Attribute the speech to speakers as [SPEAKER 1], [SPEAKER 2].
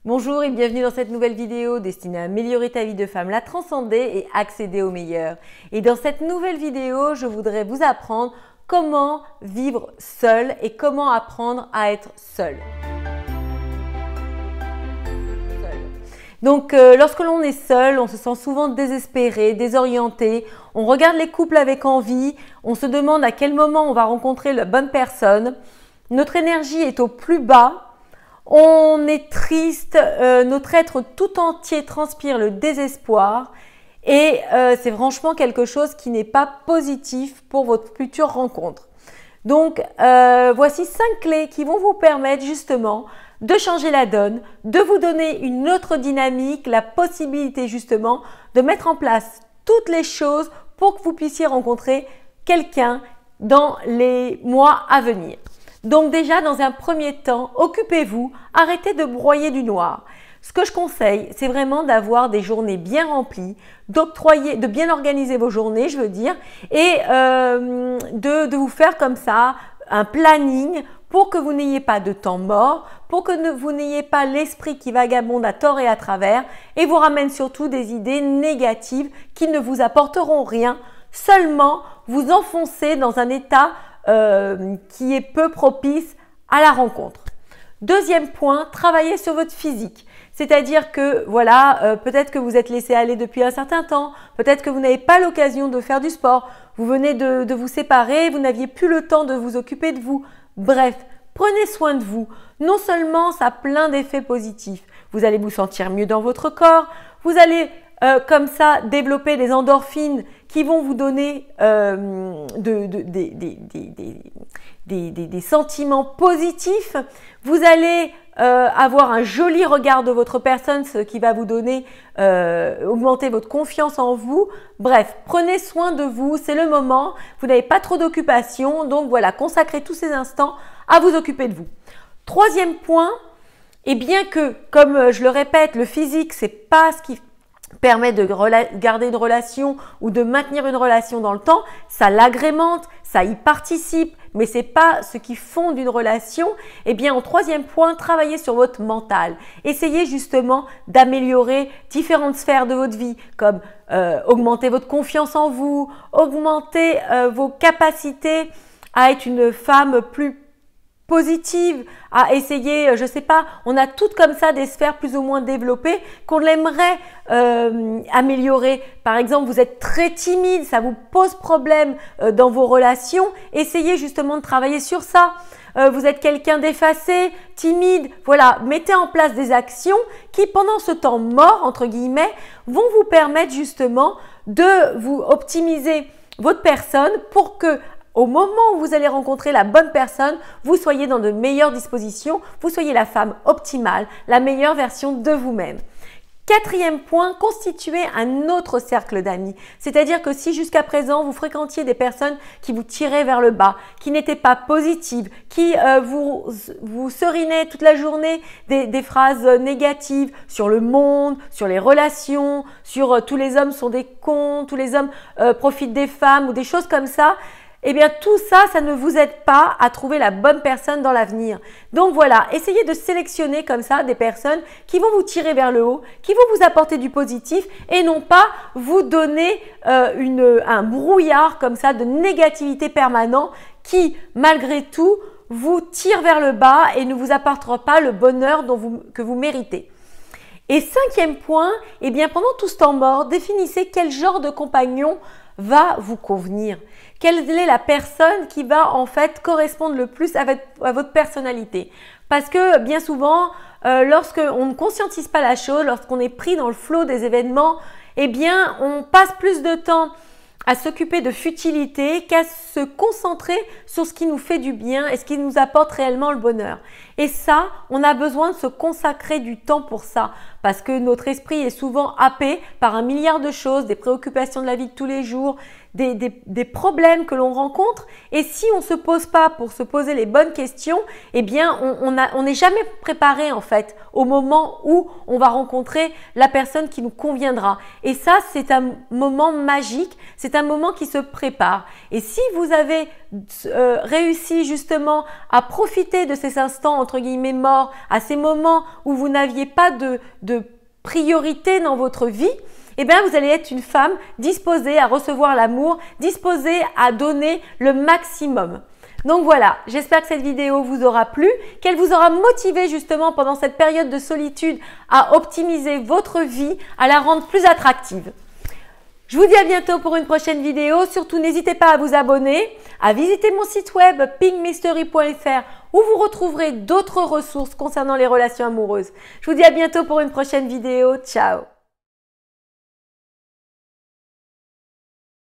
[SPEAKER 1] Bonjour et bienvenue dans cette nouvelle vidéo destinée à améliorer ta vie de femme, la transcender et accéder au meilleur. Et dans cette nouvelle vidéo, je voudrais vous apprendre comment vivre seule et comment apprendre à être seule. Donc, lorsque l'on est seul, on se sent souvent désespéré, désorienté. On regarde les couples avec envie. On se demande à quel moment on va rencontrer la bonne personne. Notre énergie est au plus bas. On est triste. Notre être tout entier transpire le désespoir. Et c'est franchement quelque chose qui n'est pas positif pour votre future rencontre. Donc, voici 5 clés qui vont vous permettre justement de changer la donne, de vous donner une autre dynamique, la possibilité justement de mettre en place toutes les choses pour que vous puissiez rencontrer quelqu'un dans les mois à venir. Donc déjà, dans un premier temps, occupez-vous, arrêtez de broyer du noir. Ce que je conseille, c'est vraiment d'avoir des journées bien remplies, de bien organiser vos journées, je veux dire, et de vous faire comme ça un planning pour que vous n'ayez pas de temps mort, pour que vous n'ayez pas l'esprit qui vagabonde à tort et à travers et vous ramène surtout des idées négatives qui ne vous apporteront rien, seulement vous enfoncer dans un état qui est peu propice à la rencontre. Deuxième point, travaillez sur votre physique. C'est-à-dire que voilà, peut-être que vous êtes laissé aller depuis un certain temps, peut-être que vous n'avez pas l'occasion de faire du sport, vous venez de vous séparer, vous n'aviez plus le temps de vous occuper de vous. Bref, prenez soin de vous. Non seulement ça a plein d'effets positifs, vous allez vous sentir mieux dans votre corps, vous allez comme ça développer des endorphines qui vont vous donner des sentiments positifs. Vous allez avoir un joli regard de votre personne, ce qui va vous donner, augmenter votre confiance en vous. Bref, prenez soin de vous, c'est le moment. Vous n'avez pas trop d'occupation, donc voilà, consacrez tous ces instants à vous occuper de vous. Troisième point, et bien que, comme je le répète, le physique, c'est pas ce qui permet de garder une relation ou de maintenir une relation dans le temps, ça l'agrémente, ça y participe, mais c'est pas ce qui fonde une relation. Et bien, en troisième point, travaillez sur votre mental. Essayez justement d'améliorer différentes sphères de votre vie, comme augmenter votre confiance en vous, augmenter vos capacités à être une femme plus positive, à essayer, je sais pas, on a toutes comme ça des sphères plus ou moins développées qu'on aimerait améliorer. Par exemple, vous êtes très timide, ça vous pose problème dans vos relations, essayez justement de travailler sur ça. Vous êtes quelqu'un d'effacé, timide, voilà, mettez en place des actions qui, pendant ce temps mort, entre guillemets, vont vous permettre justement de vous optimiser votre personne pour que au moment où vous allez rencontrer la bonne personne, vous soyez dans de meilleures dispositions, vous soyez la femme optimale, la meilleure version de vous-même. Quatrième point, constituez un autre cercle d'amis. C'est-à-dire que si jusqu'à présent, vous fréquentiez des personnes qui vous tiraient vers le bas, qui n'étaient pas positives, qui vous serinaient toute la journée des phrases négatives sur le monde, sur les relations, sur tous les hommes sont des cons, tous les hommes profitent des femmes ou des choses comme ça, eh bien tout ça, ça ne vous aide pas à trouver la bonne personne dans l'avenir. Donc voilà, essayez de sélectionner comme ça des personnes qui vont vous tirer vers le haut, qui vont vous apporter du positif et non pas vous donner un brouillard comme ça de négativité permanent qui, malgré tout, vous tire vers le bas et ne vous apportera pas le bonheur que vous méritez. Et cinquième point, eh bien pendant tout ce temps mort, définissez quel genre de compagnon va vous convenir. Quelle est la personne qui va en fait correspondre le plus à votre personnalité? Parce que bien souvent, lorsqu'on ne conscientise pas la chose, lorsqu'on est pris dans le flot des événements, eh bien on passe plus de temps à s'occuper de futilité qu'à se concentrer sur ce qui nous fait du bien et ce qui nous apporte réellement le bonheur. Et ça, on a besoin de se consacrer du temps pour ça parce que notre esprit est souvent happé par un milliard de choses, des préoccupations de la vie de tous les jours, des problèmes que l'on rencontre. Et si on ne se pose pas pour se poser les bonnes questions, eh bien, on n'est jamais préparé en fait au moment où on va rencontrer la personne qui nous conviendra. Et ça, c'est un moment magique, c'est un moment qui se prépare. Et si vous avez réussi justement à profiter de ces instants entre guillemets morts, à ces moments où vous n'aviez pas de priorité dans votre vie, eh bien, vous allez être une femme disposée à recevoir l'amour, disposée à donner le maximum. Donc voilà, j'espère que cette vidéo vous aura plu, qu'elle vous aura motivé justement pendant cette période de solitude à optimiser votre vie, à la rendre plus attractive. Je vous dis à bientôt pour une prochaine vidéo. Surtout, n'hésitez pas à vous abonner, à visiter mon site web pinkmystery.fr où vous retrouverez d'autres ressources concernant les relations amoureuses. Je vous dis à bientôt pour une prochaine vidéo. Ciao!